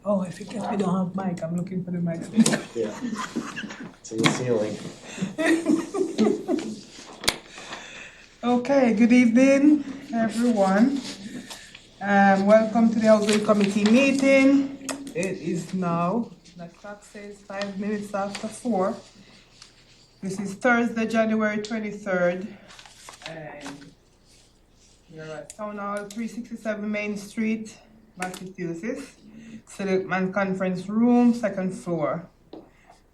Oh, I forget we don't have mic. I'm looking for the mic. Yeah, it's in the ceiling. Okay, good evening, everyone. Welcome to the Housing Committee meeting. It is now, the clock says 5 minutes after 4. This is Thursday, January 23rd. And we're at Town Hall, 367 Main Street, Massachusetts. Selectman Conference Room, second floor.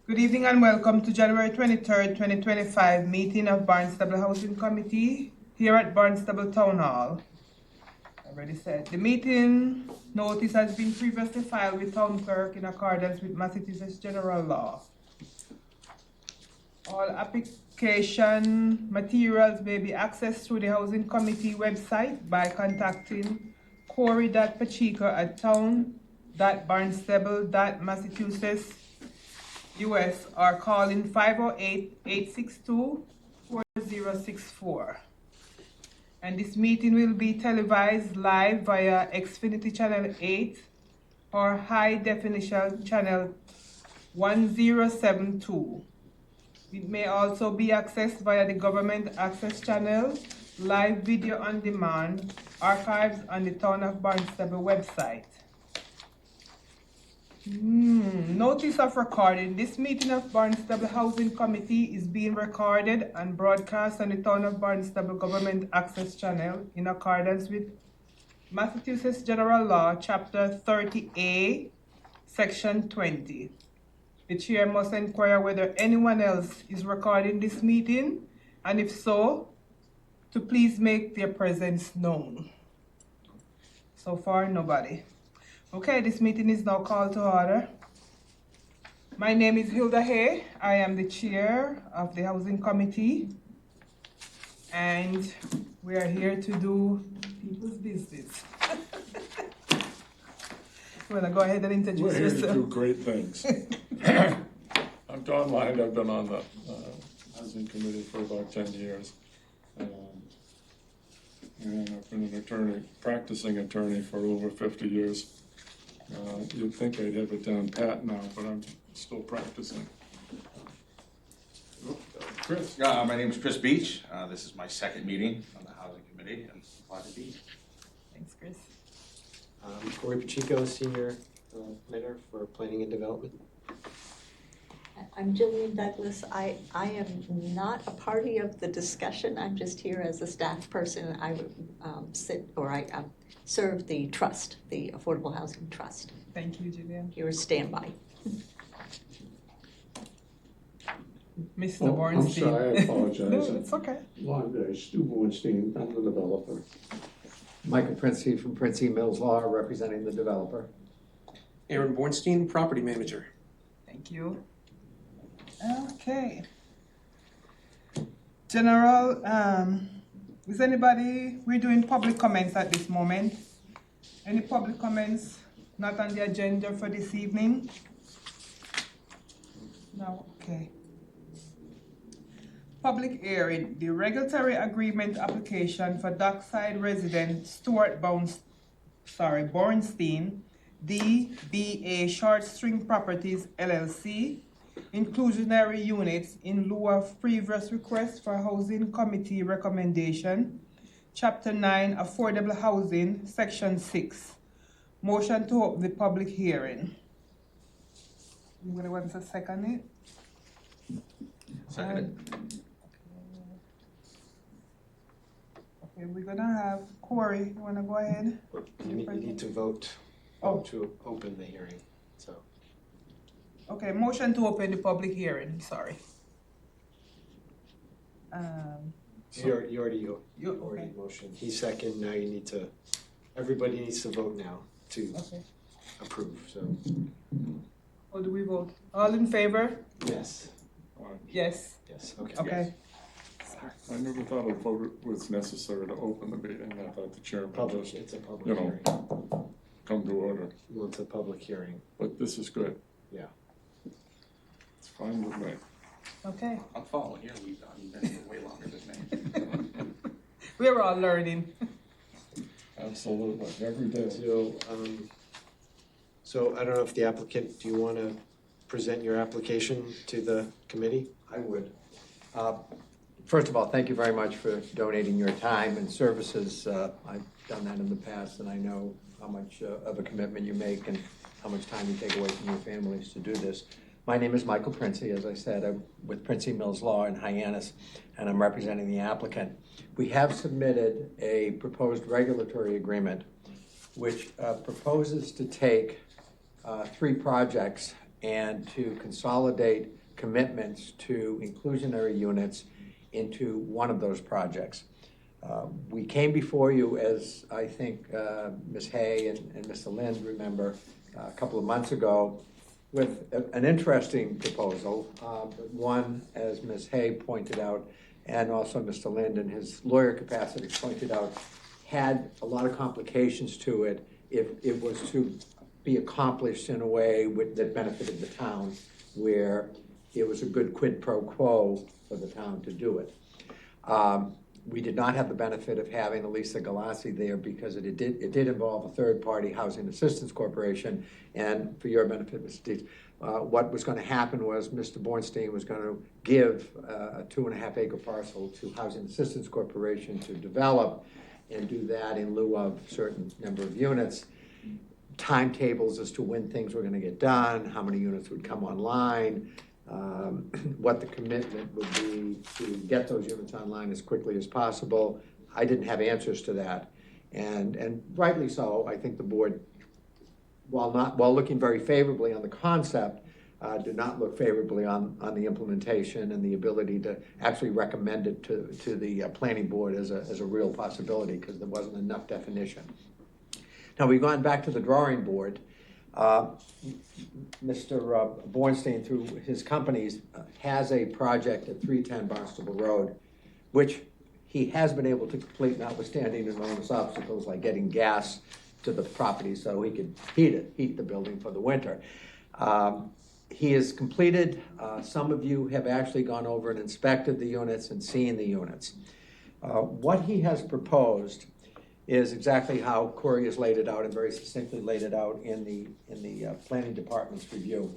Good evening and welcome to January 23rd, 2025 meeting of Barnstable Housing Committee here at Barnstable Town Hall. I already said the meeting notice has been previously filed with Town Clerk in accordance with Massachusetts General Law. All application materials may be accessed through the Housing Committee website by contacting corey.pacheco@town.barnstable.massachusetts US or calling 508-862-4064. And this meeting will be televised live via Xfinity Channel 8 or High Definition Channel 1072. It may also be accessed via the Government Access Channel, live video on demand, archives on the Town of Barnstable website. Notice of recording. This meeting of Barnstable Housing Committee is being recorded and broadcast on the Town of Barnstable Government Access Channel in accordance with Massachusetts General Law, Chapter 30A, Section 20. The chair must inquire whether anyone else is recording this meeting, and if so, to please make their presence known. So far, nobody. Okay, this meeting is now called to order. My name is Hilda Hay. I am the chair of the Housing Committee, and we are here to do people's business. You want to go ahead and introduce yourself? We're here to do great things. I'm Don Lynd. I've been on the Housing Committee for about 10 years. And I've been an attorney, practicing attorney for over 50 years. You'd think I'd have it down pat now, but I'm still practicing. Chris. My name is Chris Beach. This is my second meeting on the Housing Committee, and glad to be here. Thanks, Chris. Corey Pacheco, Senior Planner for Planning and Development. I'm Jillian Douglas. I am not a party of the discussion. I'm just here as a staff person. I would I serve the trust, the Affordable Housing Trust. Thank you, Jillian. Here is standby. Mr. Bornstein. I'm sorry, I apologize. No, it's okay. Long day, Stu Bornstein, I'm the developer. Michael Princey from Princey Mills Law, representing the developer. Aaron Bornstein, property manager. Thank you. Okay. General, is anybody, we're doing public comments at this moment. Any public comments not on the agenda for this evening? No, okay. Public hearing, the regulatory agreement application for dockside resident Stuart Bornstein, DBA Short String Properties LLC, inclusionary units in lieu of previous request for Housing Committee recommendation, Chapter 9, Affordable Housing, Section 6. Motion to open the public hearing. Anybody wants to second it? Second. Okay, we're gonna have Corey. You wanna go ahead? You need to vote to open the hearing. So. Okay, motion to open the public hearing. Sorry. You already okay. motioned. He's second. Now you need to. Everybody needs to vote now to approve. So. How do we vote? All in favor? Yes. Yes. Yes. Okay. Okay. I never thought a vote was necessary to open the meeting. I thought the chairman just, It's a public you know, hearing. come to order. Well, it's a public hearing. But this is good. Yeah. It's fine with me. Okay. I'm following here. You've been here way longer than me. We're all learning. Absolutely, every day. So I don't know if the applicant, do you want to present your application to the committee? I would. First of all, thank you very much for donating your time and services. I've done that in the past, and I know how much of a commitment you make and how much time you take away from your families to do this. My name is Michael Princey. As I said, I'm with Princey Mills Law in Hyannis, and I'm representing the applicant. We have submitted a proposed regulatory agreement which proposes to take 3 projects and to consolidate commitments to inclusionary units into one of those projects. We came before you, as I think Ms. Hay and Mr. Lind remember, a couple of months ago with an interesting proposal, one, as Ms. Hay pointed out, and also Mr. Lind in his lawyer capacity pointed out, had a lot of complications to it if it was to be accomplished in a way that benefited the town, where it was a good quid pro quo for the town to do it. We did not have the benefit of having Elisa Galassi there because it did involve a third-party housing assistance corporation. And for your benefit, Mr. Dietz, what was going to happen was Mr. Bornstein was going to give a 2.5-acre parcel to Housing Assistance Corporation to develop and do that in lieu of a certain number of units. Timetables as to when things were going to get done, how many units would come online, what the commitment would be to get those units online as quickly as possible. I didn't have answers to that, and rightly so. I think the board, while looking very favorably on the concept, did not look favorably on the implementation and the ability to actually recommend it to the planning board as a real possibility, because there wasn't enough definition. Now, we've gone back to the drawing board. Mr. Bornstein, through his companies, has a project at 310 Barnstable Road, which he has been able to complete, notwithstanding enormous obstacles like getting gas to the property so he could heat the building for the winter. He has completed. Some of you have actually gone over and inspected the units and seen the units. What he has proposed is exactly how Corey has laid it out and very succinctly laid it out in the planning department's review.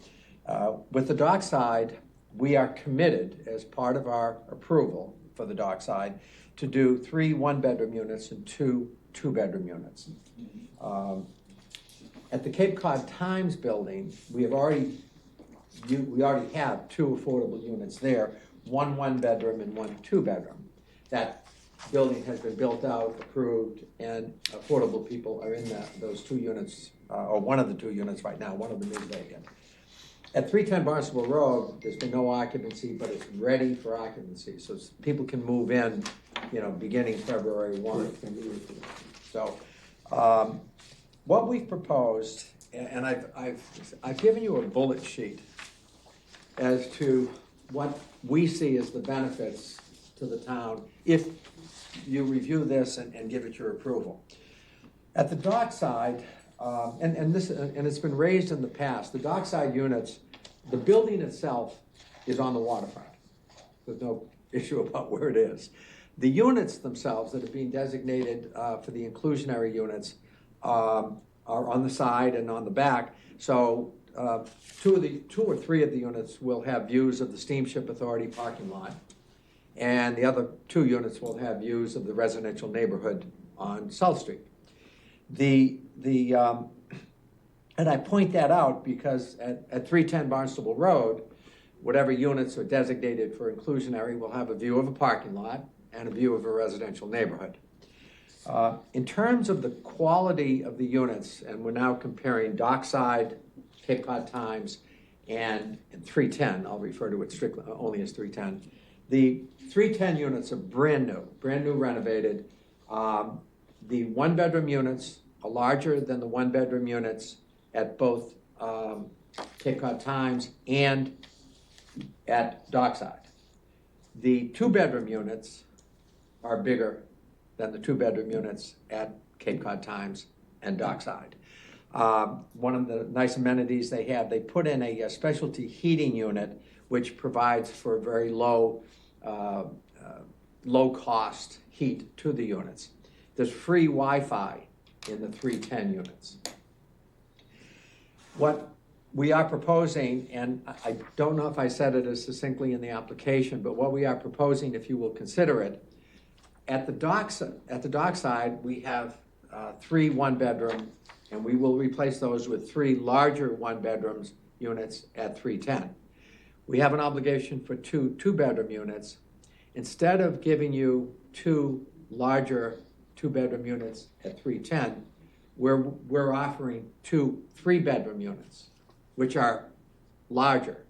With the dockside, we are committed, as part of our approval for the dockside, to do 3 one-bedroom units and 2 two-bedroom units. At the Cape Cod Times building, we already have 2 affordable units there, 1 one-bedroom and 1 two-bedroom. That building has been built out, approved, and affordable people are in those 2 units, or one of the 2 units right now. One of them is vacant. At 310 Barnstable Road, there's been no occupancy, but it's ready for occupancy, so people can move in, beginning February 1. So, what we've proposed, and I've given you a bullet sheet as to what we see as the benefits to the town if you review this and give it your approval. At the dockside, and it's been raised in the past, the dockside units, the building itself is on the waterfront. There's no issue about where it is. The units themselves that are being designated for the inclusionary units are on the side and on the back. So 2 or 3 of the units will have views of the Steamship Authority parking lot, and the other 2 units will have views of the residential neighborhood on South Street. And I point that out because at 310 Barnstable Road, whatever units are designated for inclusionary will have a view of a parking lot and a view of a residential neighborhood. In terms of the quality of the units, and we're now comparing dockside, Cape Cod Times, and 310, I'll refer to it strictly only as 310. The 310 units are brand new renovated. The one-bedroom units are larger than the one-bedroom units at both Cape Cod Times and at Dockside. The 2-bedroom units are bigger than the 2-bedroom units at Cape Cod Times and Dockside. One of the nice amenities they have, they put in a specialty heating unit which provides for very low cost heat to the units. There's free Wi-Fi in the 310 units. What we are proposing, and I don't know if I said it as succinctly in the application, but what we are proposing, if you will consider it, at the dockside, we have 3 one-bedroom, and we will replace those with 3 larger one-bedrooms units at 310. We have an obligation for 2 two-bedroom units. Instead of giving you 2 larger two-bedroom units at 310, we're offering 2 three-bedroom units, which are larger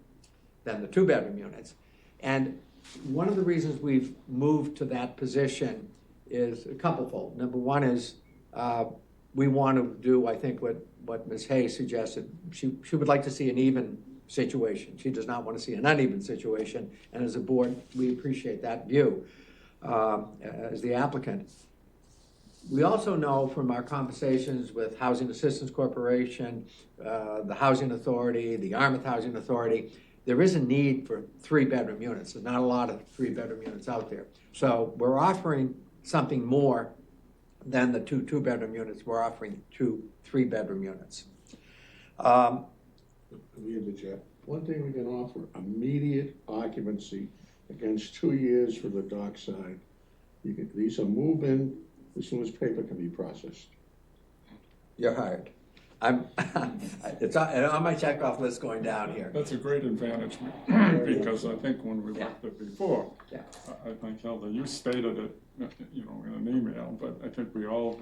than the 2-bedroom units. And one of the reasons we've moved to that position is a couplefold. Number one is we want to do, I think, what Ms. Hayes suggested. She would like to see an even situation. She does not want to see an uneven situation. And as a board, we appreciate that view as the applicant. We also know from our conversations with Housing Assistance Corporation, the Housing Authority, the Yarmouth Housing Authority, there is a need for 3-bedroom units. There's not a lot of 3-bedroom units out there. So we're offering something more than the 2 two-bedroom units. We're offering 2 three-bedroom units. One thing we can offer, immediate occupancy against 2 years for the dockside. These are move-in as soon as paper can be processed. You're hired. It's on my checkoff list going down here. That's a great advantage, because I think when we looked at it before, Yeah. I think, Hilda, you stated it, in an email, but I think we all,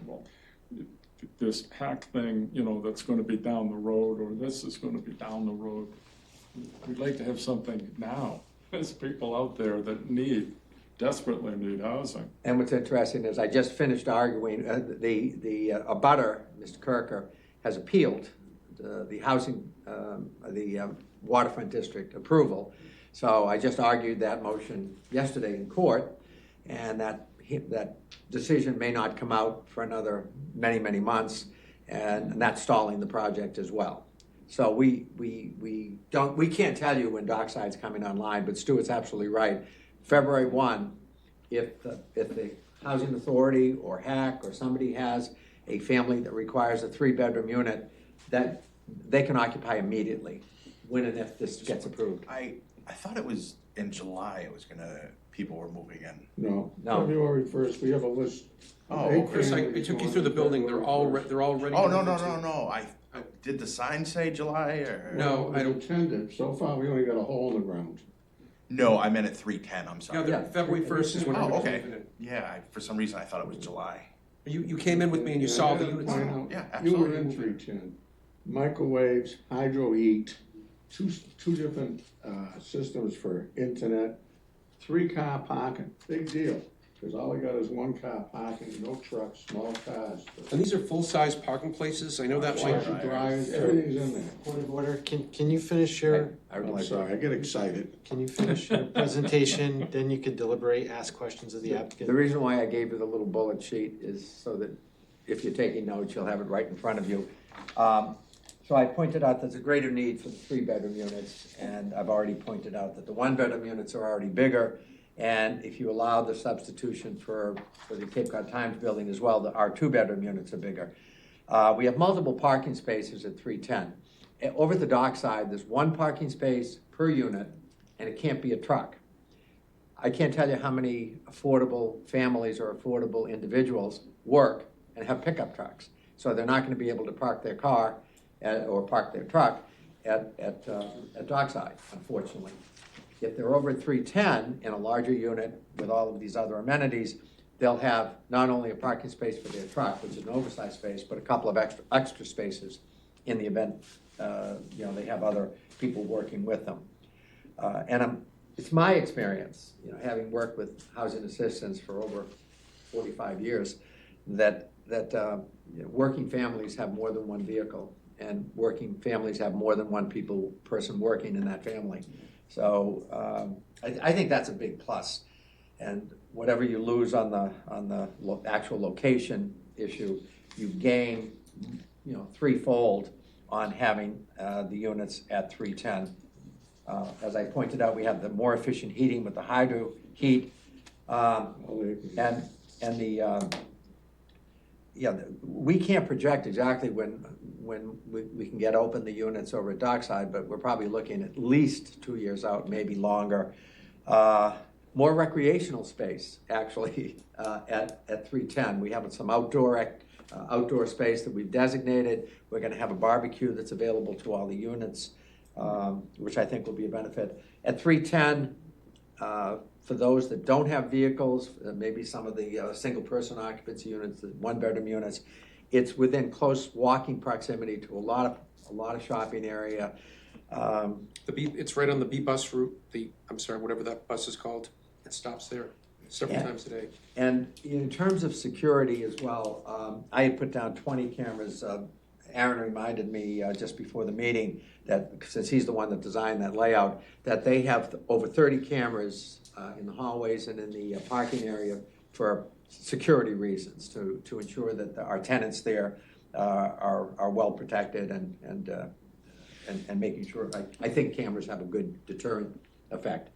this hack thing, that's gonna be down the road, or this is gonna be down the road. We'd like to have something now. There's people out there that desperately need housing. And what's interesting is I just finished arguing, the abutter, Mr. Kirker, has appealed the housing, the waterfront district approval. So I just argued that motion yesterday in court, and that decision may not come out for another many months, and that's stalling the project as well. So we can't tell you when Dockside's coming online, but Stuart's absolutely right. February 1, if the Housing Authority or HAC or somebody has a family that requires a 3-bedroom unit, that they can occupy immediately when and if this gets approved. I thought it was in July people were moving in. No, No. February 1st, we have a list. Oh, Eight okay. Chris, I families took you going through the to building, they're all February ready. Oh, to no, move no, into. no, no, did the sign say July, or? No, I don't. Intended, so far, we only got a hole in the ground. No, I meant at 310, I'm sorry. Yeah, February 1st is when Oh, everybody's okay. moving in. Yeah, for some reason I thought it was July. You came in with me and you saw the units. Yeah, You were absolutely. in 310. Microwaves, hydro heat, two different systems for internet, 3-car parking, big deal. Because all we got is 1-car parking, no trucks, small cars. And these are full-size parking places, I know that might. Washer dryers, everything's in there. Point of order, can you finish your, I'm sorry, I get excited. can you finish your presentation, then you can deliberate, ask questions of the The applicant? reason why I gave you the little bullet sheet is so that if you're taking notes, you'll have it right in front of you. So I pointed out there's a greater need for the 3-bedroom units, and I've already pointed out that the 1-bedroom units are already bigger. And if you allow the substitution for the Cape Cod Times building as well, our 2-bedroom units are bigger. We have multiple parking spaces at 310. Over at the dockside, there's 1 parking space per unit, and it can't be a truck. I can't tell you how many affordable families or affordable individuals work and have pickup trucks. So they're not gonna be able to park their car or park their truck at dockside, unfortunately. If they're over at 310 in a larger unit with all of these other amenities, they'll have not only a parking space for their truck, which is an oversized space, but a couple of extra spaces in the event, they have other people working with them. It's my experience, having worked with housing assistants for over 45 years, that working families have more than one vehicle, and working families have more than one person working in that family. So I think that's a big plus. And whatever you lose on the actual location issue, you gain, threefold on having the units at 310. As I pointed out, we have the more efficient heating with the hydro heat, and the yeah, we can't project exactly when we can get open the units over at Dockside, but we're probably looking at least 2 years out, maybe longer. More recreational space, actually, at 310. We have some outdoor space that we've designated. We're gonna have a barbecue that's available to all the units, which I think will be a benefit. At 310, for those that don't have vehicles, maybe some of the single-person occupancy units, the one-bedroom units, it's within close walking proximity to a lot of shopping area. It's right on the B bus route, I'm sorry, whatever that bus is called. It stops there several times a day. And in terms of security as well, I had put down 20 cameras. Aaron reminded me just before the meeting that, since he's the one that designed that layout, that they have over 30 cameras in the hallways and in the parking area for security reasons, to ensure that our tenants there are well protected and making sure. I think cameras have a good deterrent effect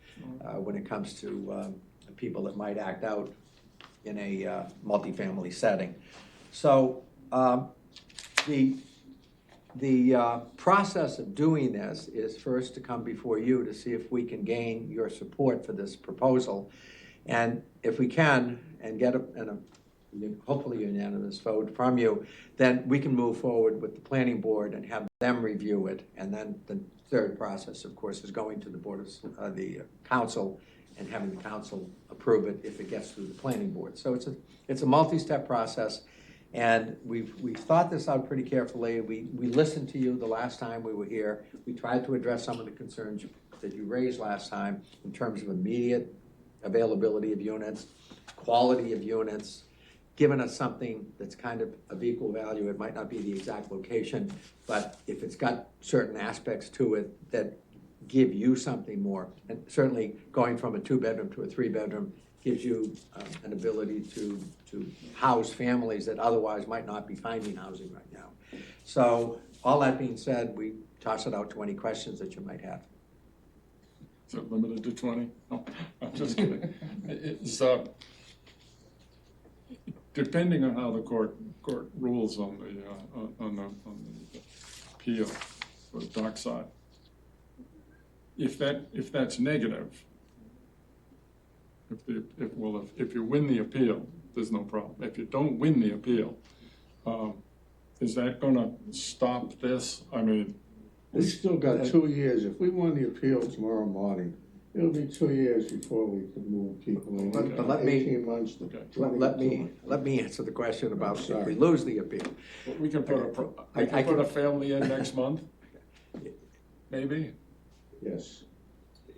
when it comes to people that might act out in a multifamily setting. So the process of doing this is first to come before you to see if we can gain your support for this proposal. And if we can, and get hopefully unanimous vote from you, then we can move forward with the planning board and have them review it. And then the third process, of course, is going to the the council and having the council approve it if it gets through the planning board. So it's a multi-step process. And we've thought this out pretty carefully. We listened to you the last time we were here. We tried to address some of the concerns that you raised last time in terms of immediate availability of units, quality of units, giving us something that's kind of equal value. It might not be the exact location, but if it's got certain aspects to it that give you something more, and certainly going from a 2-bedroom to a 3-bedroom gives you an ability to house families that otherwise might not be finding housing right now. So all that being said, we toss it out to any questions that you might have. Is it limited to 20? No, I'm just kidding. It's, depending on how the court rules on the appeal for the Dockside, if that's negative, if you win the appeal, there's no problem. If you don't win the appeal, is that gonna stop this? I mean, We still got 2 years. If we won the appeal tomorrow morning, it'll be 2 years before we can move people in. But let me- 18 months to Okay. 20. Let me answer the question about if Sorry. we lose the appeal. we can put I a family in next month, maybe. Yes.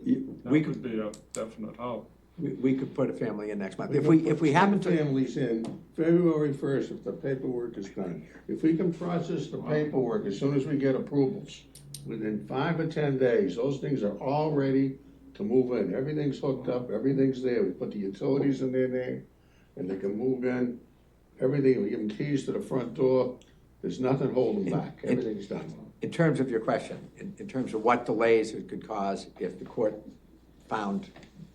That We could be a definite help. We could put a family in next month. We If can we put happen 10 to, families in February 1st if the paperwork is done. If we can process the paperwork as soon as we get approvals, within 5 or 10 days, those things are all ready to move in. Everything's hooked up, everything's there. We put the utilities in their name, and they can move in. Everything, we give them keys to the front door. There's nothing holding back. Everything's done. in terms of your question, in terms of what delays it could cause if the court found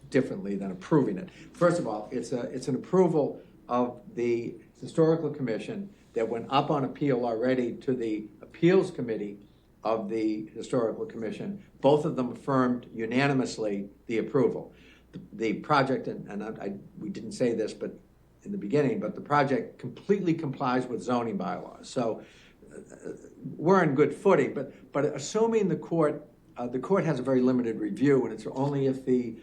differently than approving it. First of all, it's an approval of the Historical Commission that went up on appeal already to the Appeals Committee of the Historical Commission. Both of them affirmed unanimously the approval. The project, and we didn't say this but in the beginning, but the project completely complies with zoning bylaws. So we're in good footing, but assuming the court has a very limited review, and it's only if the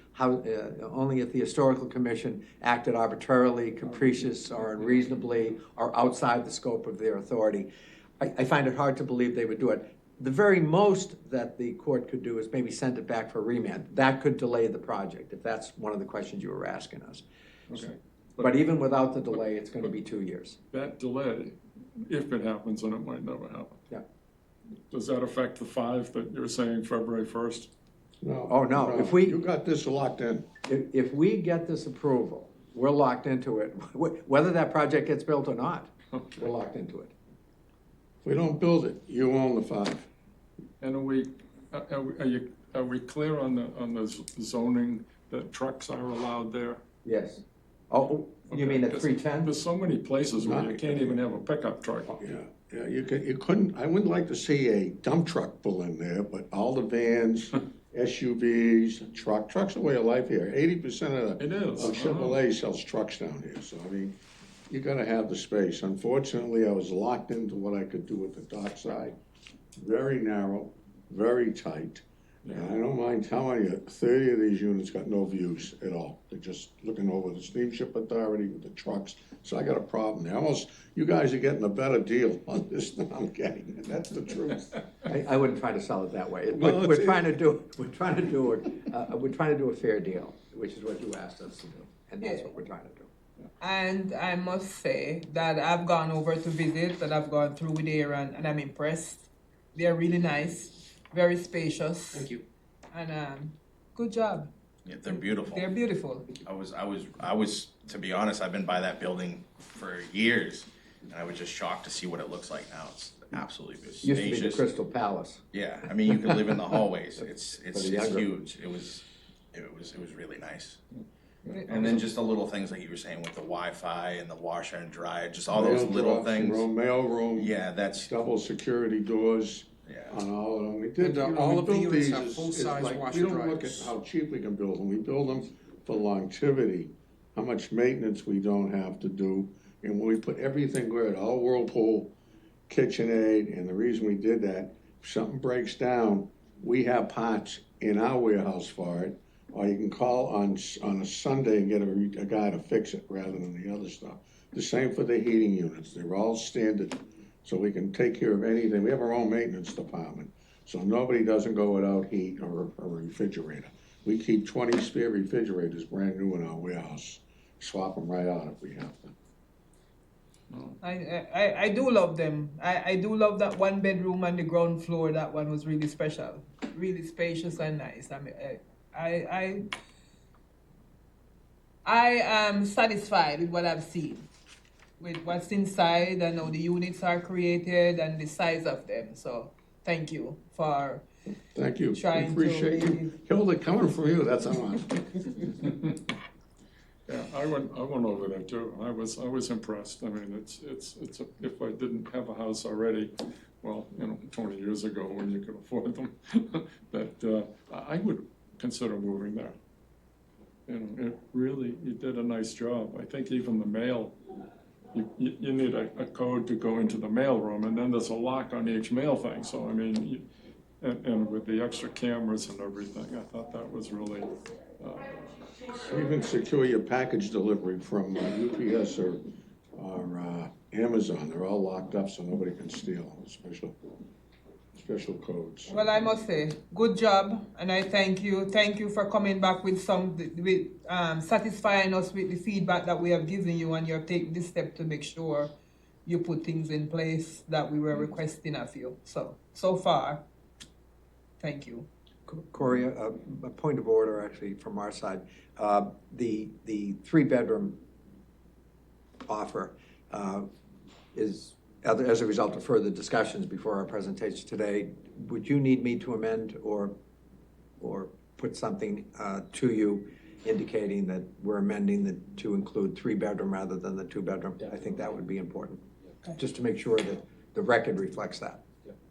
Historical Commission acted arbitrarily, capricious, or unreasonably, or outside the scope of their authority. I find it hard to believe they would do it. The very most that the court could do is maybe send it back for remand. That could delay the project, if that's one of the questions you were asking us. Okay. But even without the delay, it's gonna be 2 years. That delay, if it happens, and it might never happen. Yeah. Does that affect the 5 that you're saying February 1st? No. Oh, no. If we- You got this locked in. If we get this approval, we're locked into it, whether that project gets built or not, we're locked into it. If we don't build it, you own the 5. And are we clear on the zoning that trucks are allowed there? Yes. Oh, you mean at Because 310? There's so many places where you can't even have a pickup truck. Yeah, you couldn't, I wouldn't like to see a dump truck pull in there, but all the vans, SUVs, trucks are the way of life here. 80% of It is. AAA sells trucks down here, so I mean, you gotta have the space. Unfortunately, I was locked into what I could do with the dock side. Very narrow, very tight. And I don't mind telling you, 30 of these units got no views at all. They're just looking over the steamship authority with the trucks. So I got a problem there. You guys are getting a better deal on this than I'm getting, and that's the truth. I wouldn't try to sell it that way. Well, We're it's- trying to do a fair deal, which is what you asked us to do, and that's what we're trying to do. And I must say that I've gone over to visit, that I've gone through there, and I'm impressed. They're really nice, very spacious. Thank you. And good job. Yeah, they're beautiful. They're beautiful. I was, to be honest, I've been by that building for years, and I was just shocked to see what it looks like now. It's absolutely Used to be the spacious. Crystal Palace. Yeah, I mean, you can live in the hallways. It's the younger. huge. It was really nice. And then just the little things like you were saying with the Wi-Fi and the washer and dryer, just all those Mail little drops things. Mail room. Yeah, that's, Double security doors yeah. on all of them. We did, And, you know, all we of the built units these have as- full-size it's like, washer we don't look at dryers. how cheap we can build them. We build them for longevity, how much maintenance we don't have to do. And when we put everything good, all Whirlpool, KitchenAid, and the reason we did that, if something breaks down, we have parts in our warehouse for it. Or you can call on a Sunday and get a guy to fix it rather than the other stuff. The same for the heating units. They're all standard, so we can take care of anything. We have our own maintenance department, so nobody doesn't go without heat or a refrigerator. We keep 20 spare refrigerators brand new in our warehouse. Swap them right out if we have to. I do love them. I do love that one bedroom on the ground floor. That one was really special, really spacious and nice. I mean, I am satisfied with what I've seen, with what's inside and how the units are created and the size of them. So thank you for Thank you. Trying to Appreciate you. really- Hilda, coming from you, that's on. Yeah, I went over there too. I was impressed. I mean, if I didn't have a house already, well, 20 years ago when you could afford them, that I would consider moving there. You did a nice job. I think even the mail, you need a code to go into the mail room, and then there's a lock on each mail thing. So I mean, and with the extra cameras and everything, I thought that was really. Even secure your package delivery from UPS or Amazon. They're all locked up so nobody can steal. Special codes. Well, I must say, good job, and I thank you. Thank you for coming back with satisfying us with the feedback that we have given you, and you're taking this step to make sure you put things in place that we were requesting of you. So far, thank you. Corey, a point of order actually from our side. The 3-bedroom offer is, as a result of further discussions before our presentation today, would you need me to amend or put something to you indicating that we're amending to include 3-bedroom rather than the 2-bedroom? I think that would be important, just to make sure that the record reflects that.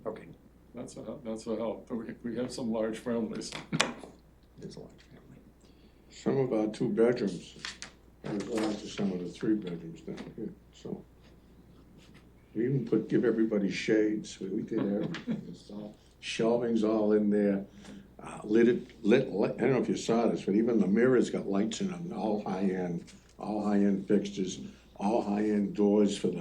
Okay. That's a help. We have some large families. It's a large family. Some of our 2 bedrooms are large as some of the 3 bedrooms down here, so. We even give everybody shades, we did everything. It's all, shelving's all in there, lit, I don't know if you saw this, but even the mirrors got lights in them, all high-end fixtures, all high-end doors for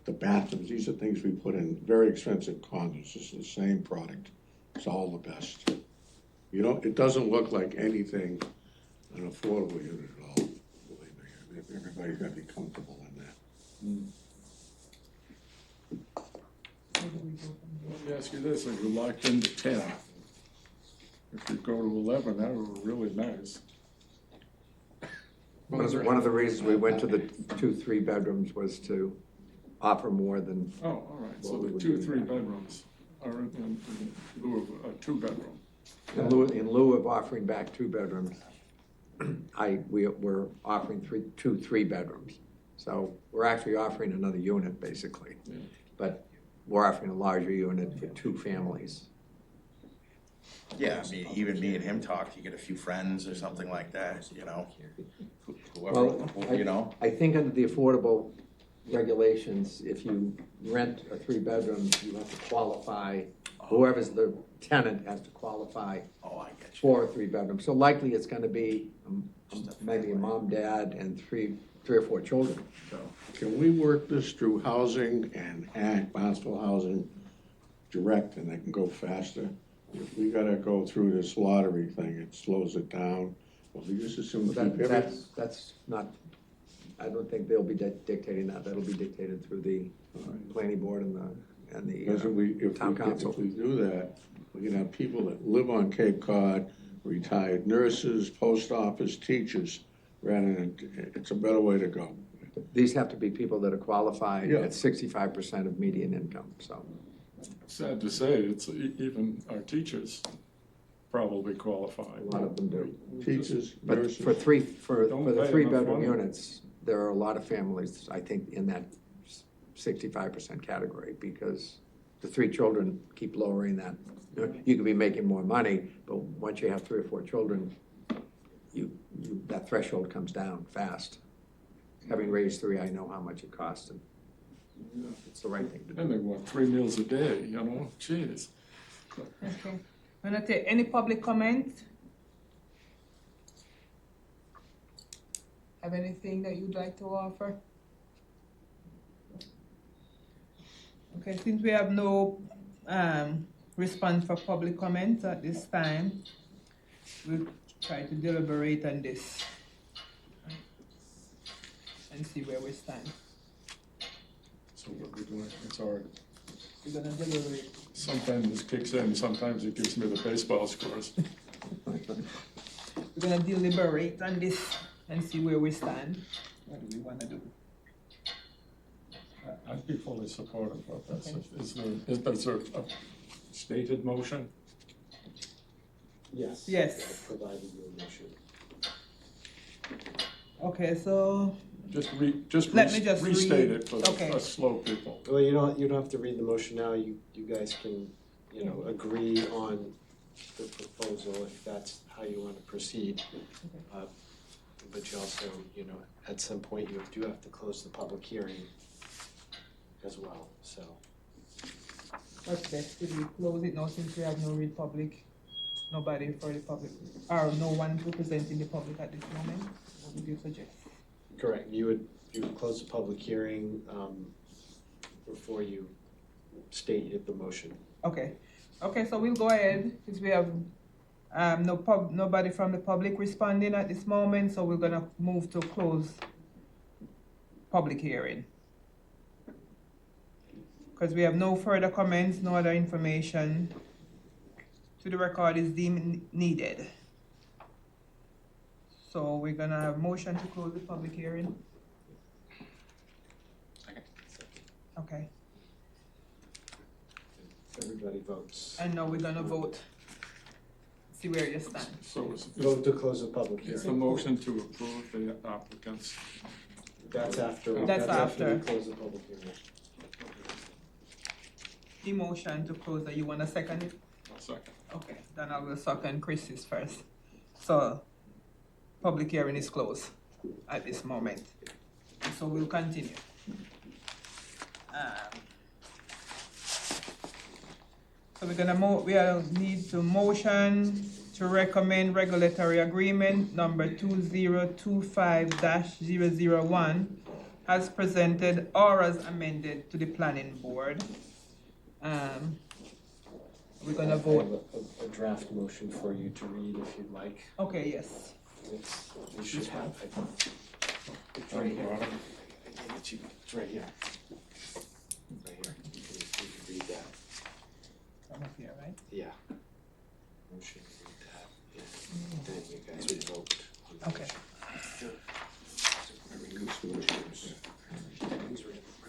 the bathrooms. These are things we put in very expensive condos. This is the same product. It's all the best. It doesn't look like anything an affordable unit at all. Believe me, everybody's got to be comfortable in that. Let me ask you this: are you locked into 10? If you go to 11, that would be really nice. One of the reasons we went to the 2 3-bedrooms was to offer more than. Oh, all right. So Well, we the would 2 do 3 that. bedrooms are in lieu of a 2-bedroom. In lieu of offering back 2 bedrooms, we're offering two 3-bedrooms. So we're actually offering another unit, basically. But we're offering a larger unit for 2 families. Yeah, I mean, even me and him talked, you get a few friends or something like that, you know? Well, Whoever, you know? I think under the affordable regulations, if you rent a 3-bedroom, you have to qualify, whoever's the tenant has to qualify Oh, I get you. for a 3-bedroom. So likely it's gonna be maybe a mom, dad, and three or four children, so. Can we work this through housing and Barnstable Housing direct and they can go faster? If we gotta go through this lottery thing, it slows it down. Well, we just assume keep everything. That's not, I don't think they'll be dictating that. That'll be dictated through the planning board and Because the town council. if we do that, we can have people that live on Cape Cod, retired nurses, post office, teachers, rather than, it's a better way to go. These have to be people that are qualified Yeah. at 65% of median income, so. Sad to say, it's even our teachers probably qualify. A lot of them do. Teachers, But nurses. for Don't the pay enough 3-bedroom money. units, there are a lot of families, I think, in that 65% category, because the 3 children keep lowering that. You could be making more money, but once you have 3 or 4 children, that threshold comes down fast. Having raised 3, I know how much it costs, and it's the right thing to do. And they want 3 meals a day, you know, jeez. Okay. I'm gonna take any public comment? Have anything that you'd like to offer? Okay, since we have no response for public comments at this time, we'll try to deliberate on this and see where we stand. So what we're doing, it's hard. We're gonna deliberate. Sometimes this kicks in, sometimes it gives me the baseball scores. We're gonna deliberate on this and see where we stand. What do we wanna do? I'd be fully supportive of this. Is there a stated motion? Yes. Yes. Provided your motion. Okay, so Just Let me just restate read. it for Okay. us slow people. Well, you don't have to read the motion now. You guys can, agree on the proposal if that's how you want to proceed. But you also, at some point you do have to close the public hearing as well, so. what's best? Should we close it now since we have no real public, nobody for the public, or no one representing the public at this moment? What would you suggest? Correct. You would close the public hearing before you state the motion. Okay, so we'll go ahead, since we have nobody from the public responding at this moment, so we're gonna move to close public hearing. Because we have no further comments, no other information to the record is deemed needed. So we're gonna have motion to close the public hearing. Okay, Everybody votes. and now we're gonna vote. See where you stand. So is Vote to close the public the hearing. motion to approve the applicants? That's after. That's we after. close the public hearing. The motion to close, you wanna second it? I'll second. Okay, then I will second Chris's first. So, public hearing is closed at this moment. So we'll continue. So we're gonna we'll need to motion to recommend regulatory agreement number 2025-001 as presented or as amended to the planning board. We're gonna I vote. have a draft motion for you to read if you'd like. Okay, yes. You should have, I think. It's right here. I gave it to you. It's right here. Right here. You can read that. From up here, right? Yeah. Motion to read that. And then you guys would vote on the Okay. motion.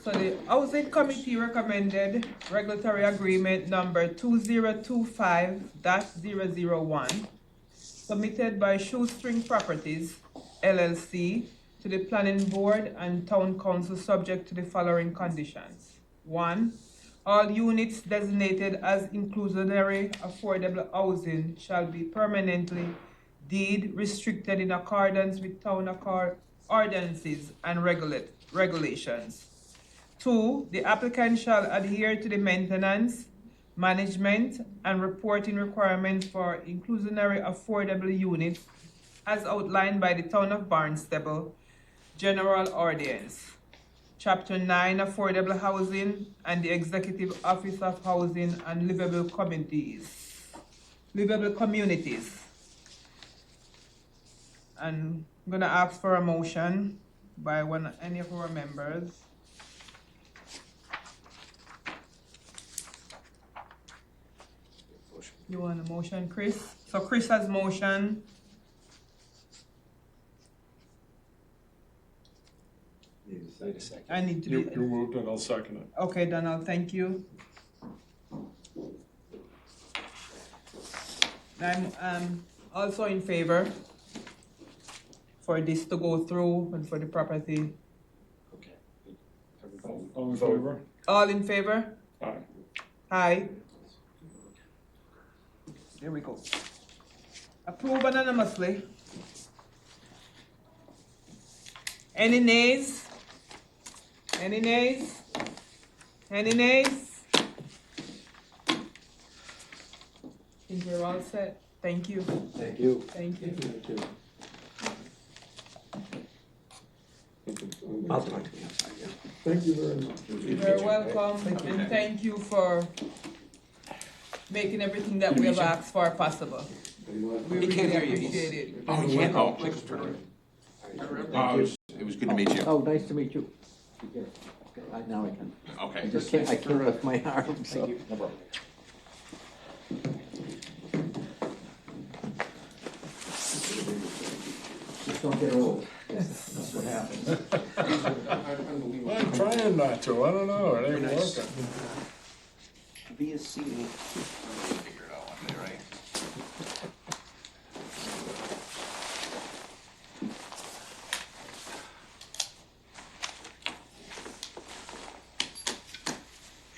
So the Housing Committee recommended regulatory agreement number 2025-001 submitted by Shoestring Properties LLC to the Planning Board and Town Council subject to the following conditions. 1. All units designated as inclusionary affordable housing shall be permanently deed restricted in accordance with town ordinances and regulations. 2. The applicant shall adhere to the maintenance, management, and reporting requirements for inclusionary affordable units as outlined by the Town of Barnstable General Ordinance, Chapter 9 Affordable Housing, and the Executive Office of Housing and Livable Communities. And I'm gonna ask for a motion by any of our members. You want a motion, Chris? So Chris has motion. Wait a second. I need to You be, moved it, I'll second it. okay, Donald, thank you. I'm also in favor for this to go through and for the property. Okay. Everybody All in vote. favor? All in favor? Aye. Aye. There we go. Approve anonymously. Any nays? Any nays? Any nays? Think we're all set. Thank you. Thank you. Thank you. Thank you. I'll talk to you outside, yeah. Thank you very much. You're very welcome, and thank you for making everything that we have asked for possible. We He can't really hear you. appreciate it. Oh, you can't, oh, Thank you. it was good to meet you. Oh, nice to meet you. Now I can. I Okay. just can't, I can't lift my arm, so. No problem. Just don't get old. That's what happens. I'm trying not to, I don't know, it ain't nice. working. Be a seat. Figure it out one day, right?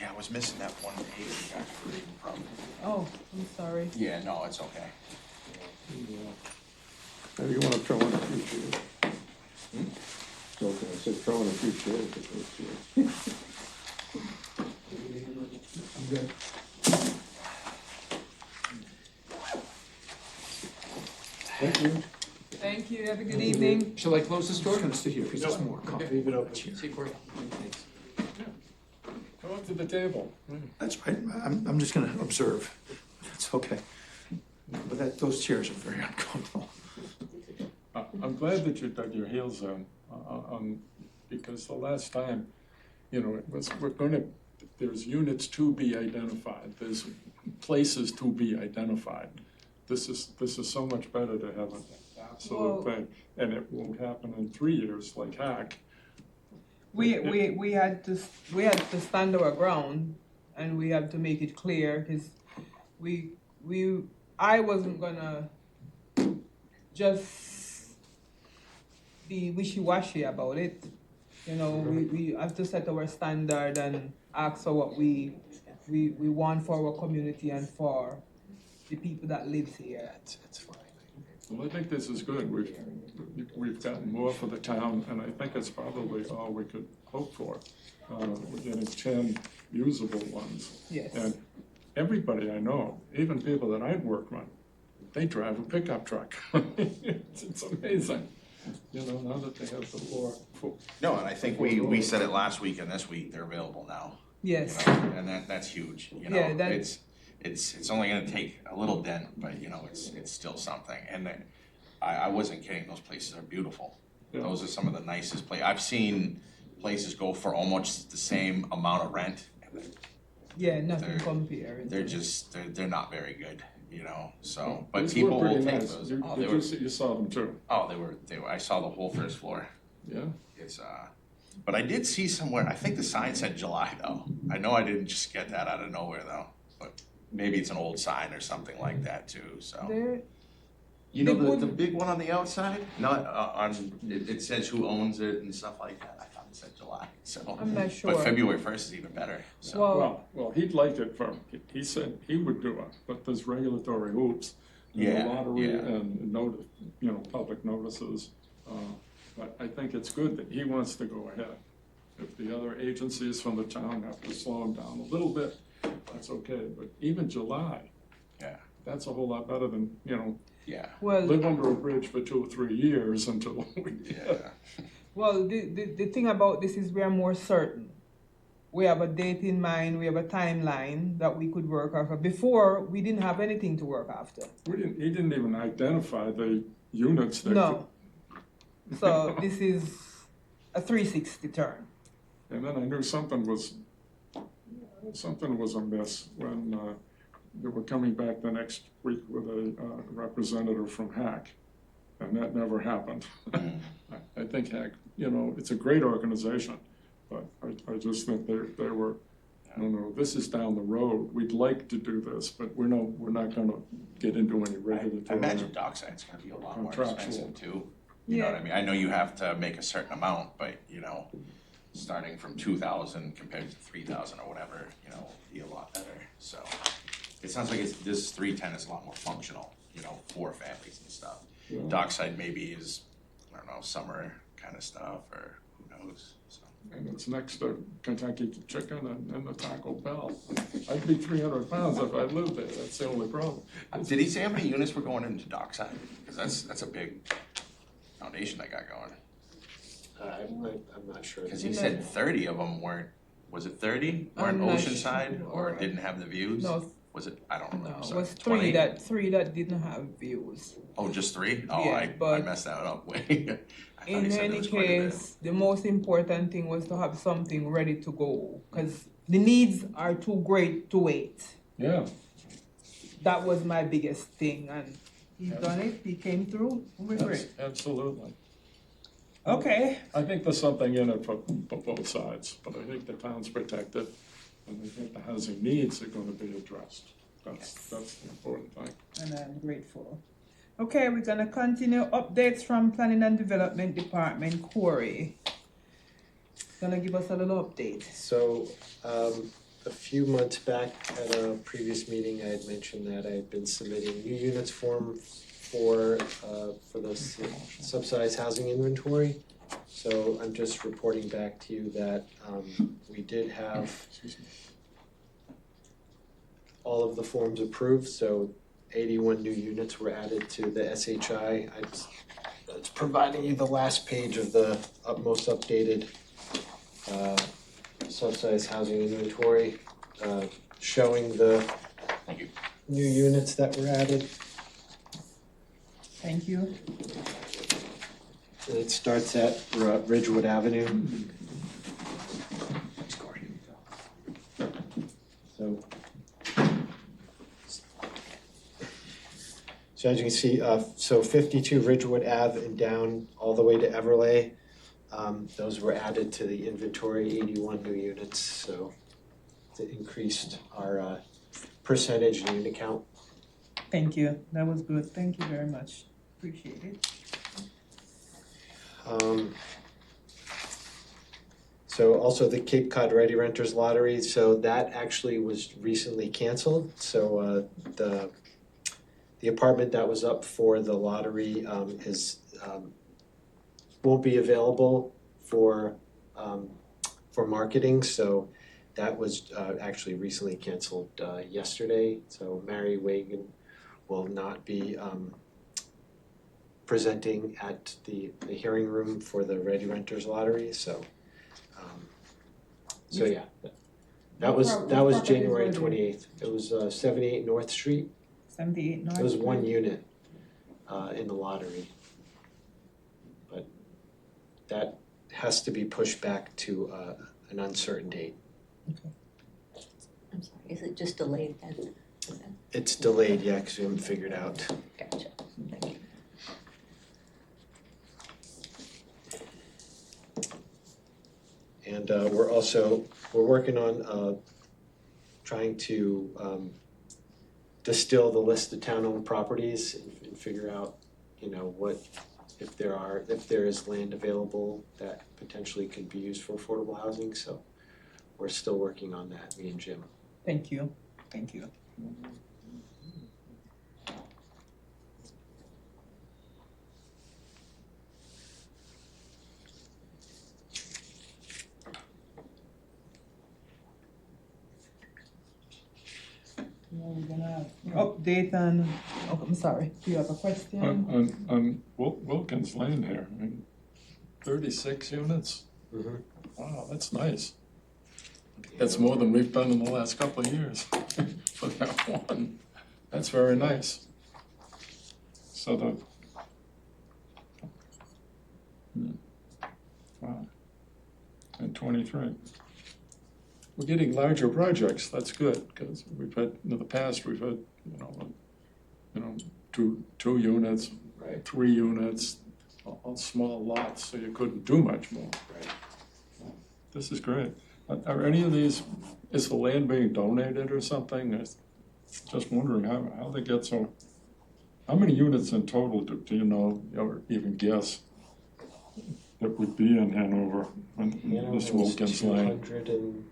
Yeah, I was missing that one page you guys were reading from. Oh, I'm sorry. Yeah, no, it's okay. Maybe you wanna throw in a few chairs? So I said throw in a few chairs if those chairs. I'm good. Thank you. Thank you, have a good evening. Shall I close this door? I'm gonna sit here, because it's more comfortable. Leave it open. See, Cory? Go up to the table. That's right, I'm just gonna observe, it's okay. But those chairs are very uncomfortable. I'm glad that you dug your heels in, because the last time, you know, it was, there's units to be identified, there's places to be identified. This is so much better to have an absolute Well- thing, and it won't happen in 3 years like heck. We had to stand our ground, and we had to make it clear, because I wasn't gonna just be wishy-washy about it. You know, we have to set our standard and ask for what we want for our community and for the people that live here. It's fine. Well, I think this is good, we've gotten more for the town, and I think it's probably all we could hope for. We're getting 10 usable ones. Yes. And everybody I know, even people that I've worked with, they drive a pickup truck. It's amazing, you know, now that they have the four. No, and I think we said it last week and this week, they're available now. Yes. You know, and that's huge, you know, Yeah, that- it's only gonna take a little dent, but you know, it's still something, and then, I wasn't kidding, those places are beautiful. Yeah. Those are some of the nicest I've seen places go for almost the same amount of rent, and Yeah, nothing They're- compared. they're not very good, you know, so, but These people were will pretty take nice. those. You- Oh, Did you saw them too? they were, I saw the whole first floor. Yeah? It's, but I did see somewhere, I think the sign said July though. I know I didn't just get that out of nowhere though, but maybe it's an old sign or something like that too, so. You know, They the would- big one on the outside, not it says who owns it and stuff like that. I thought it said July, so. I'm not But sure. February 1st is even better, so. Well, He'd like it for, he said he would do it, but there's regulatory hoops. And Yeah, the lottery yeah. and public notices. But I think it's good that he wants to go ahead. If the other agencies from the town have to slow him down a little bit, that's okay, but even July, Yeah, that's a whole lot better than, yeah, well, live under a bridge for 2 or 3 years until we. yeah. well, the thing about this is we are more certain. We have a date in mind, we have a timeline that we could work after. Before, we didn't have anything to work after. He didn't even identify the units that. No. So this is a 360 turn. And then I knew something was amiss when they were coming back the next week with a representative from HAC, and that never happened. I think HAC, it's a great organization, but I just think they were, no, this is down the road. We'd like to do this, but we're not gonna get into any I regulatory. imagine Dockside's gonna be a lot more Contractual. expensive too. You know what I mean? I know you have to make a certain amount, but starting from 2,000 compared to 3,000 or whatever, be a lot better. So it sounds like this 310 is a lot more functional, for families and stuff. Yeah. Dockside maybe is, I don't know, summer kind of stuff, or who knows, so. And it's next to Kentucky Chicken and the Taco Bell. I'd be 300 pounds if I lived there, that's the only problem. Did he say how many units were going into Dockside? Because that's a big foundation they got going. I'm not sure. Because he said 30 of them weren't, was it 30? I'm Weren't not Oceanside or sure. didn't have the views? No. Was it, I don't remember, No, it sorry, was 20? three that didn't have views. Oh, just 3? Oh, Yeah, I but- messed that up way. I thought he In said there any was quite a bit. case, the most important thing was to have something ready to go, because the needs are too great to wait. Yeah, That was my biggest thing, and he's done it, he came through, we're great. absolutely. Okay, I think there's something in it for both sides, but I think the town's protected, and I think the housing needs are gonna be addressed. That's the important thing. and I'm grateful. Okay, we're gonna continue updates from Planning and Development Department, Corey. Gonna give us a little update. So, a few months back at a previous meeting, I had mentioned that I had been submitting new units form for the subsidized housing inventory. So I'm just reporting back to you that, we did have Excuse me. all of the forms approved, so 81 new units were added to the SHI. It's providing you the last page of the most updated subsidized housing inventory, showing the Thank you. new units that were added. Thank you. It starts at Ridgewood Avenue. So as you can see, so 52 Ridgewood Ave and down all the way to Everlay, those were added to the inventory, 81 new units, so it increased our percentage and unit count. Thank you, that was good, thank you very much, appreciate it. So also the Cape Cod Ready Renters Lottery, so that actually was recently canceled. So the apartment that was up for the lottery won't be available for marketing. So that was actually recently canceled yesterday. So Mary Wagon will not be presenting at the hearing room for the Ready Renters Lottery. So yeah, that was property is January ready? 28th. It was 78 North Street. 78 North. It was one unit in the lottery. But that has to be pushed back to an uncertain date. I'm sorry, is it just delayed then? Is that- It's delayed, yeah, because we haven't figured out. Gotcha, thank you. And we're working on trying to distill the list of town-owned properties and figure out you know, what, if there is land available that potentially could be used for affordable housing, so we're still working on that, me and Jim. Thank you. Thank you. Now we're gonna update on, oh, I'm sorry, do you have a question? On Wilkins Lane here, I mean, 36 units? Mhm. Wow, that's nice. That's more than we've done in the last couple of years for that one. That's very nice. So wow, and 23. We're getting larger projects, that's good, because we've had, in the past, we've had, two units, Right. 3 units, all small lots, so you couldn't do much more. Right. This is great. Are any of these, is the land being donated or something? I was just wondering how they get so, how many units in total do you know, or even guess, that would be in Hanover, on this Wilkins Lane? 200 and,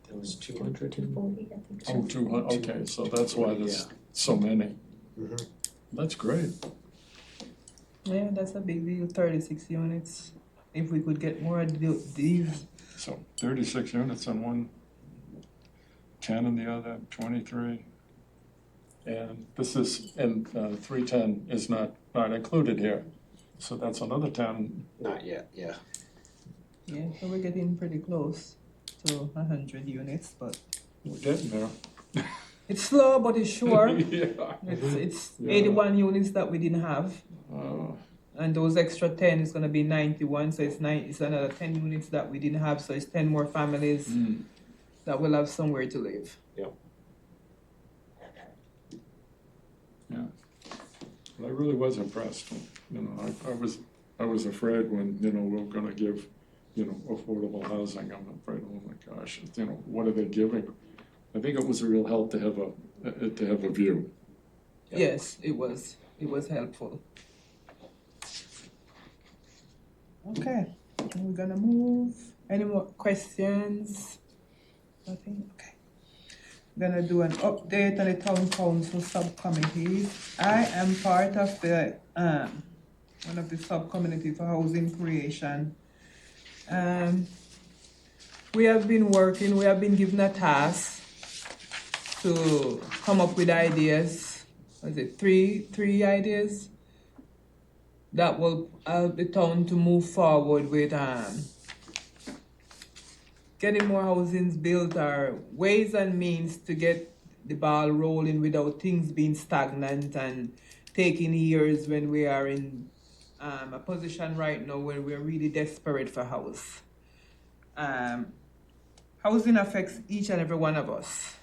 there was 200 and, 240, I think. Oh, 200, okay, so that's why there's so many. Mhm. That's great. Yeah, that's a big deal, 36 units. If we could get more of these, So 36 units on one, 10 in the other, 23. And this is, and 310 is not included here. So that's another 10. not yet, yeah. yeah, so we're getting pretty close to 100 units, but We're getting there. it's slow, but it's sure. Yeah. It's Yeah. 81 units that we didn't have. And those extra 10 is gonna be 91, so it's another 10 units that we didn't have, so it's 10 more families that will have somewhere to live. But I really was impressed. I was afraid when, we were gonna give, affordable housing. I'm afraid, oh my gosh, what are they giving? I think it was a real help to have a view. Yes, it was helpful. Okay, we're gonna move. Any more questions? Nothing, okay. Gonna do an update on the town council subcommittees. I am part of the, one of the subcommittee for housing creation. We have been given a task to come up with ideas. Was it three ideas? That will help the town to move forward with getting more housings built, or ways and means to get the ball rolling without things being stagnant and taking years when we are in a position right now where we're really desperate for house. Housing affects each and every one of us.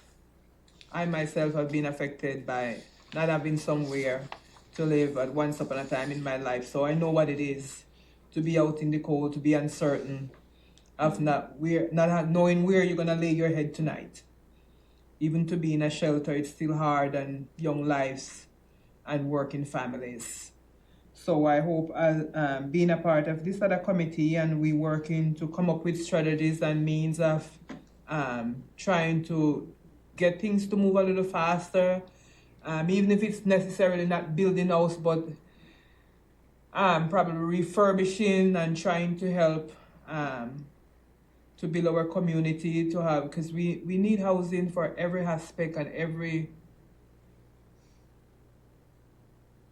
I myself have been affected by not having somewhere to live at once upon a time in my life, so I know what it is to be out in the cold, to be uncertain of not knowing where you're gonna lay your head tonight. Even to be in a shelter, it's still hard on young lives and working families. So I hope being a part of this other committee, and we working to come up with strategies and means of trying to get things to move a little faster, even if it's necessarily not building house, but probably refurbishing and trying to help to build our community, to have, because we need housing for every aspect and every.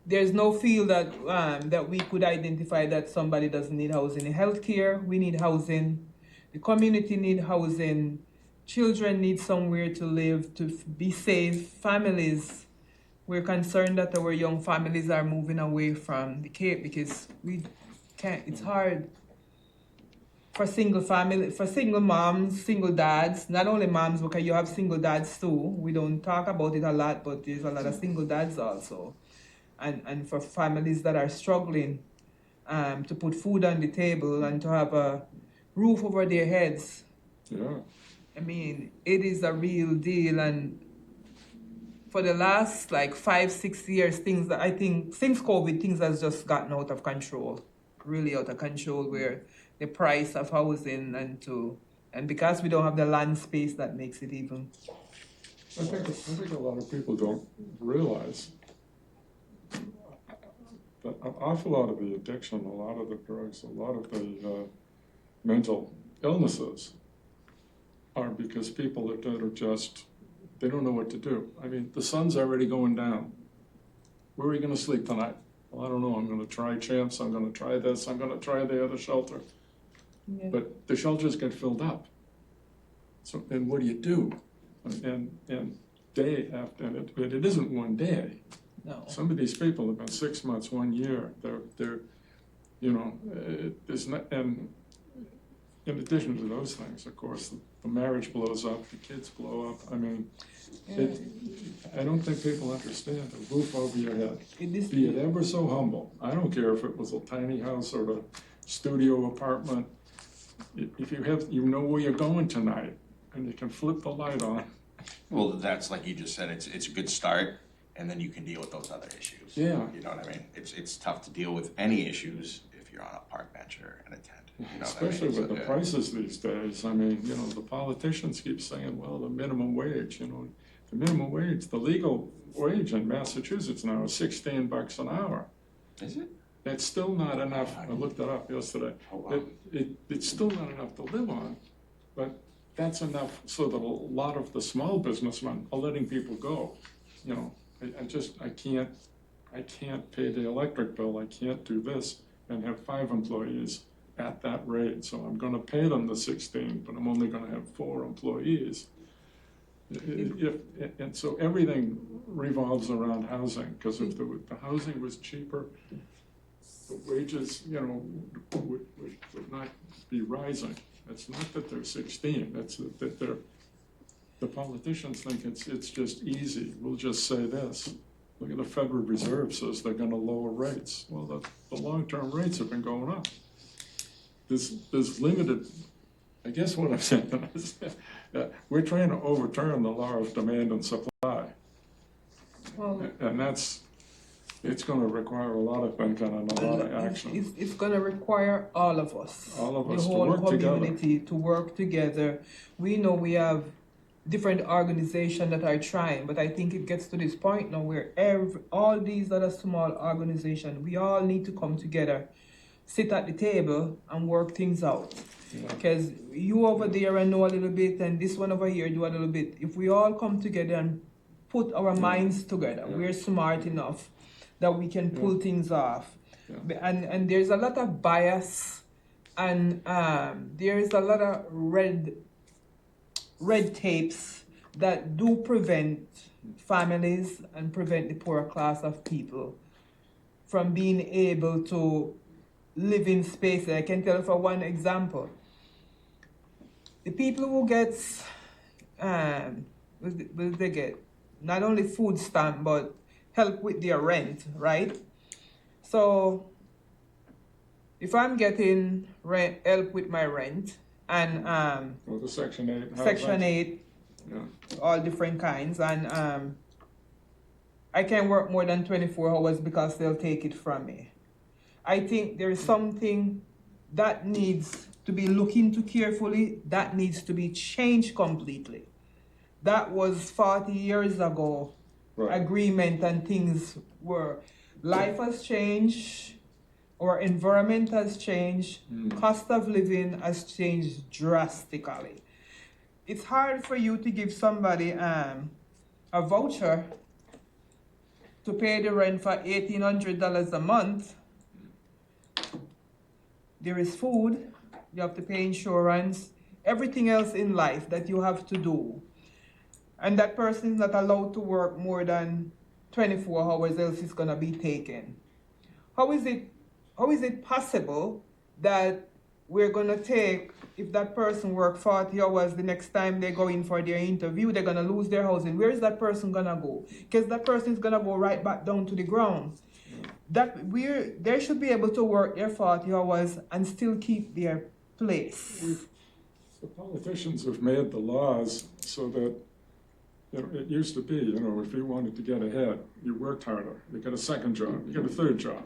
There's no field that we could identify that somebody doesn't need housing. In healthcare, we need housing. The community need housing. Children need somewhere to live, to be safe. Families, we're concerned that our young families are moving away from the Cape because we can't. It's hard for single moms, single dads. Not only moms, because you have single dads too. We don't talk about it a lot, but there's a lot of single dads also. And for families that are struggling to put food on the table and to have a roof over their heads. Yeah. I mean, it is a real deal, and for the last like 5, 6 years, things that I think since COVID, things has just gotten out of control, really out of control, where the price of housing and because we don't have the land space, that makes it even. I think a lot of people don't realize that an awful lot of the addiction, a lot of the drugs, a lot of the mental illnesses are because people that are just, they don't know what to do. I mean, the sun's already going down. Where are you gonna sleep tonight? Well, I don't know, I'm gonna try Champs, I'm gonna try this, I'm gonna try the other shelter. Yeah. But the shelters get filled up. So, and what do you do? And day after, and it isn't one day. No. Some of these people have been 6 months, 1 year, they're, you know, there's not, and in addition to those things, of course, the marriage blows up, the kids blow up, I mean, I don't think people understand a roof over your head, be it ever so humble. I don't care if it was a tiny house or a studio apartment. If you know where you're going tonight, and you can flip the light on. Well, that's like you just said, it's a good start, and then you can deal with those other issues. Yeah. You know what I mean? It's tough to deal with any issues if you're on a park bench or an attendant. You know what I Especially mean? with So, the yeah. prices these days, I mean, you know, the politicians keep saying, well, the minimum wage, you know, the minimum wage, the legal wage in Massachusetts now is $16 an hour. Is it? It's still not enough, I looked it up yesterday, Oh, wow. it's still not enough to live on, but that's enough so that a lot of the small businessmen are letting people go. You know, I can't pay the electric bill, I can't do this and have 5 employees at that rate, so I'm gonna pay them the 16, but I'm only gonna have 4 employees. And so everything revolves around housing, because if the housing was cheaper, the wages, you know, would not be rising. It's not that they're 16, it's that the politicians think it's just easy. We'll just say this. Look at the Federal Reserve says they're gonna lower rates. Well, the long-term rates have been going up. There's limited, I guess what I'm saying is that we're trying to overturn the law of demand and supply. Well, And it's gonna require a lot of thinking and a lot of action. It's gonna require all of us. All of us the to whole work together. community to work together. We know we have different organizations that are trying, but I think it gets to this point now where all these other small organizations, we all need to come together, sit at the table and work things out. Because you over there and know a little bit, and this one over here do a little bit. If we all come together and put our minds together, we're smart enough that we can pull things off. And there's a lot of bias, and there is a lot of red tapes that do prevent families and prevent the poorer class of people from being able to live in spaces. I can tell you for one example. The people who gets, what they get? Not only food stamp, but help with their rent, right? So if I'm getting help with my rent and Well, the Section 8. how's Section that? 8, Yeah. all different kinds, and I can work more than 24 hours because they'll take it from me. I think there is something that needs to be looked into carefully, that needs to be changed completely. That was 40 years ago, Right. agreement and things were, life has changed, our environment has changed, cost of living has changed drastically. It's hard for you to give somebody a voucher to pay the rent for $1,800 a month. There is food, you have to pay insurance, everything else in life that you have to do. And that person is not allowed to work more than 24 hours, else it's gonna be taken. How is it possible that we're gonna take, if that person work 40 hours, the next time they go in for their interview, they're gonna lose their housing. Where is that person gonna go? Because that person is gonna go right back down to the ground. They should be able to work their 40 hours and still keep their place. The politicians have made the laws so that it used to be, if you wanted to get ahead, you worked harder, you got a second job, you got a third job.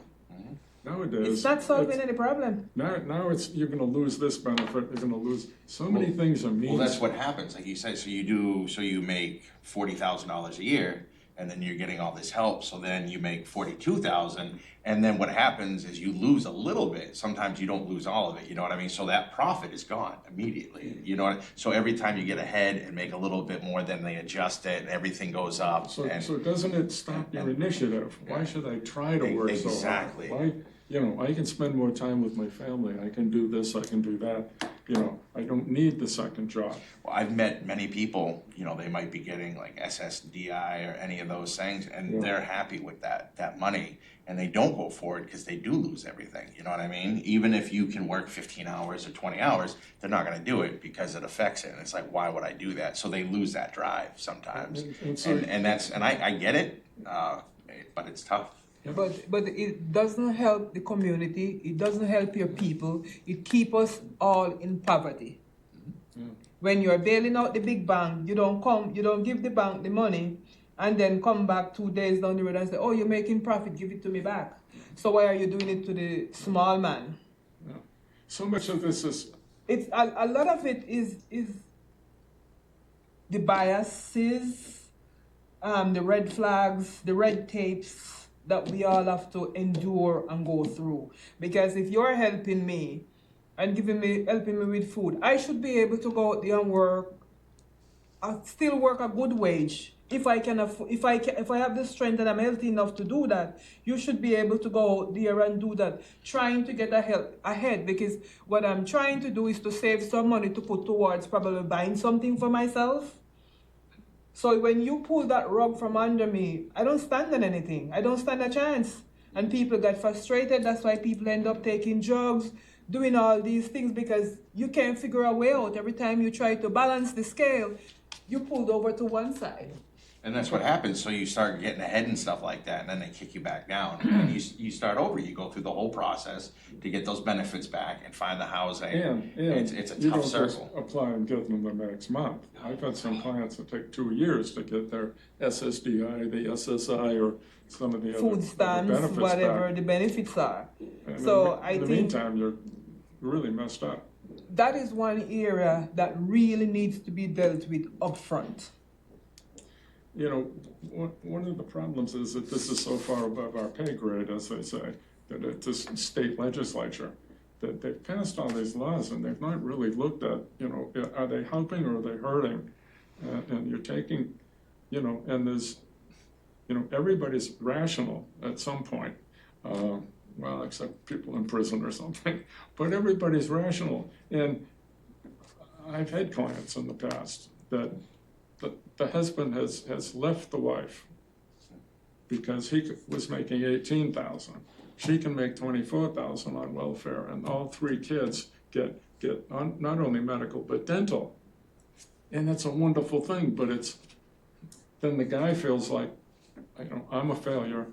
Nowadays. It's not solving any problem. Now you're gonna lose this benefit, you're gonna lose, so many things are means. Well, that's what happens, like you said, so you make $40,000 a year, and then you're getting all this help, so then you make 42,000, and then what happens is you lose a little bit, sometimes you don't lose all of it, you know what I mean? So that profit is gone immediately, you know, so every time you get ahead and make a little bit more, then they adjust it, and everything goes up, So and. doesn't it stop your initiative? Why should I try to work so hard? Exactly. Why, I can spend more time with my family, I can do this, I can do that, I don't need the second job. Well, I've met many people, they might be getting like SSDI or any of those things, and Yeah. they're happy with that money, and they don't go for it because they do lose everything, you know what I mean? Even if you can work 15 hours or 20 hours, they're not gonna do it because it affects it, and it's like, why would I do that? So they lose that drive sometimes, And so- and I get it, but it's tough. But it doesn't help the community, it doesn't help your people, it keeps us all in poverty. When you're bailing out the big bank, you don't give the bank the money and then come back 2 days down the road and say, oh, you're making profit, give it to me back. So why are you doing it to the small man? So much of this is, It's a lot of it is the biases, the red flags, the red tapes that we all have to endure and go through. Because if you're helping me and helping me with food, I should be able to go out there and work, still work a good wage. If I have the strength and I'm healthy enough to do that, you should be able to go out there and do that, trying to get ahead. Because what I'm trying to do is to save some money to put towards probably buying something for myself. So when you pull that rug from under me, I don't stand on anything. I don't stand a chance. And people get frustrated. That's why people end up taking drugs, doing all these things, because you can't figure a way out. Every time you try to balance the scale, you pulled over to one side. And that's what happens, so you start getting ahead and stuff like that, and then they kick you back down, and you start over, you go through the whole process to get those benefits back and find the housing. and It's a you tough don't just circle. apply and get them the next month. I've had some clients that take 2 years to get their SSDI, the SSI, or some of the other Food stamps, benefits whatever back. the benefits are. And So in I the think meantime, you're really messed up. that is one area that really needs to be dealt with upfront. One of the problems is that this is so far above our pay grade, as they say, that at this state legislature, that they've passed all these laws and they've not really looked at, are they helping or are they hurting? And you're taking, and there's, everybody's rational at some point. Well, except people in prison or something, but everybody's rational. And I've had clients in the past that the husband has left the wife because he was making 18,000. She can make 24,000 on welfare, and all 3 kids get not only medical but dental, and that's a wonderful thing. But then the guy feels like, I'm a failure.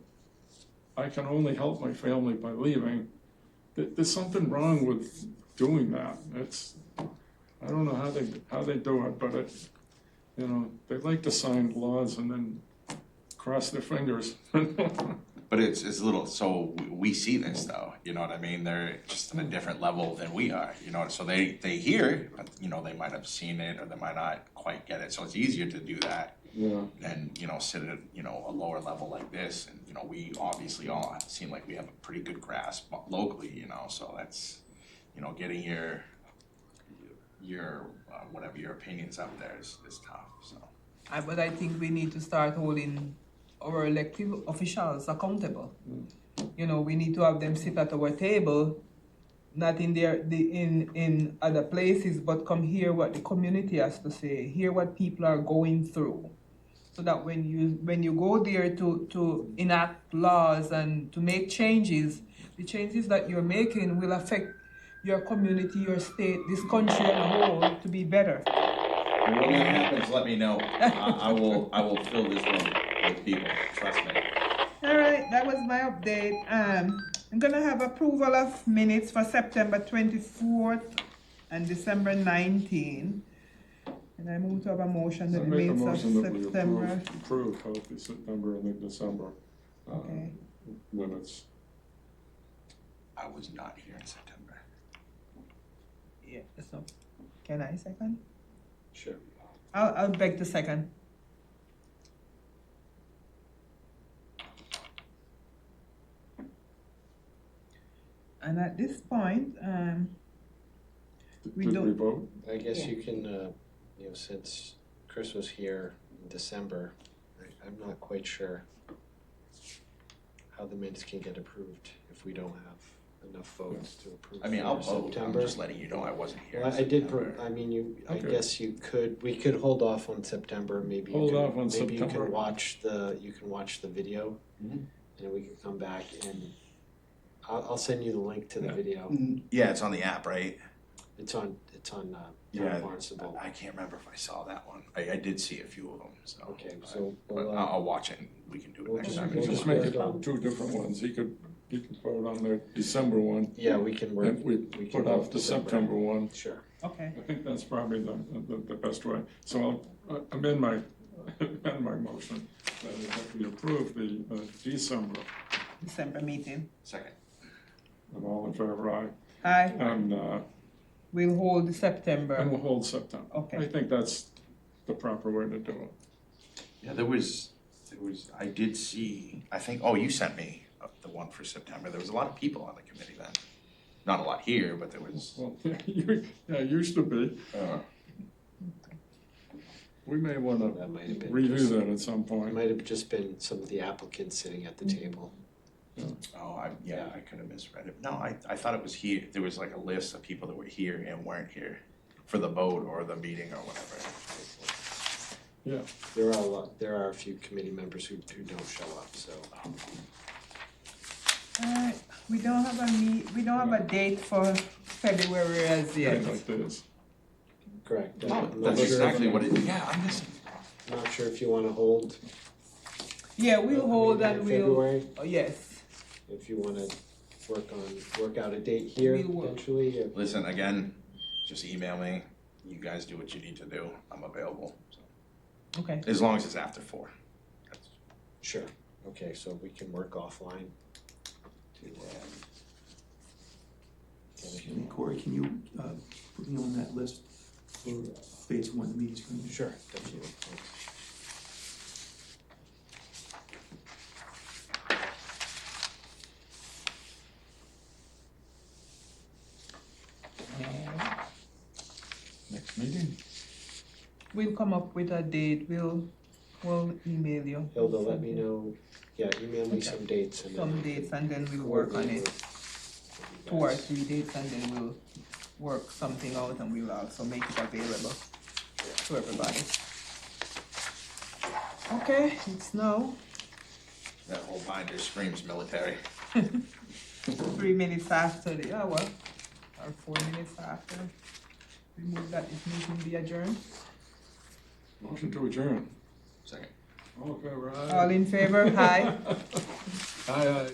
I can only help my family by leaving. There's something wrong with doing that. I don't know how they do it, but they like to sign laws and then cross their fingers. But it's a little, so we see this though, you know what I mean? They're just on a different level than we are, so they hear, but, they might have seen it or they might not quite get it. So it's easier to do that than, sit at, a lower level like this. And, we obviously all seem like we have a pretty good grasp locally, so that's, getting your whatever your opinions up there is tough, so. But I think we need to start holding our elected officials accountable. We need to have them sit at our table, not in other places, but come hear what the community has to say, hear what people are going through, so that when you go there to enact laws and to make changes, the changes that you're making will affect your community, your state, this country as a whole to be better. And when that happens, let me know. I will fill this room with people, trust me. All right, that was my update. I'm gonna have approval of minutes for September 24th and December 19th. And I move to have a motion I that the make a minutes of motion that we September. approve both the September and the December Okay. minutes. I was not here in September. Yeah, so, can I second? Sure. I'll beg to second. And at this point, We Did we don't- vote? I guess Yeah. you can, you know, since Chris was here in December, I'm not quite sure how the minutes can get approved if we don't have enough votes to approve. I mean, I'll for vote, I'm September. just letting you know I wasn't here Well, in I did, September. I mean, I Okay. guess we could hold off on September, maybe you Hold can, off on maybe you September. can you can watch the video. Mhm. And we can come back and I'll send you the link to the Yeah. video. Yeah, it's on the app, right? It's on Yeah. Barnstable. I can't remember if I saw that one. I did see a few of them, so. Okay, so But we'll, I'll watch it and we can do it we'll next just- time. we'll Just make it two different ones. He could vote on the December one, yeah, we can work. and we can put vote off the September one. Sure. Okay, I think that's probably the best way. So I'll amend my motion that we approve the December. December meeting. Second. And all in favor, aye. Aye, And we'll hold the September. we'll hold September. Okay. I think that's the proper way to do it. Yeah, there was, I did see, I think, oh, you sent me the one for September. There was a lot of people on the committee then. Not a lot here, but there was. Well, yeah, it used to be. We may want That to might have been. review just- that at some It point. might have just been some of the applicants sitting at the table. Oh, I could have misread it. No, I thought it was here. There was like a list of people that were here and weren't here for the vote or the meeting or whatever. Yeah, There are a few committee members who don't show up, so. Alright, we don't have a date for February as yeah, yet. like this. Correct. Oh, I'm not that's sure- exactly what it, yeah, I'm missing. Not sure if you wanna hold. Yeah, we'll hold and in we'll, February, yes, if you wanna work out a date here We'll work. potentially. Listen, again, just email me. You guys do what you need to do. I'm available. So. okay. As long as it's after 4. That's- Sure, okay, so we can work offline to, Excuse me, Corey, can you put me on that list for dates when the meeting's going to be? sure, definitely. Next meeting? We'll come up with a date, we'll email you. Hilda, let me know, yeah, email me Okay. some dates and then. Some I can dates and then we'll work on coordinate it, with you 2 or guys. 3 dates, and then we'll work something out and we'll also make it available to everybody. Okay, it's now That whole binder screams military. 3 minutes after the hour, or 4 minutes after. We move that this meeting be adjourned. Motion to adjourn. Second. Okay, right. All in favor, aye. Aye, aye.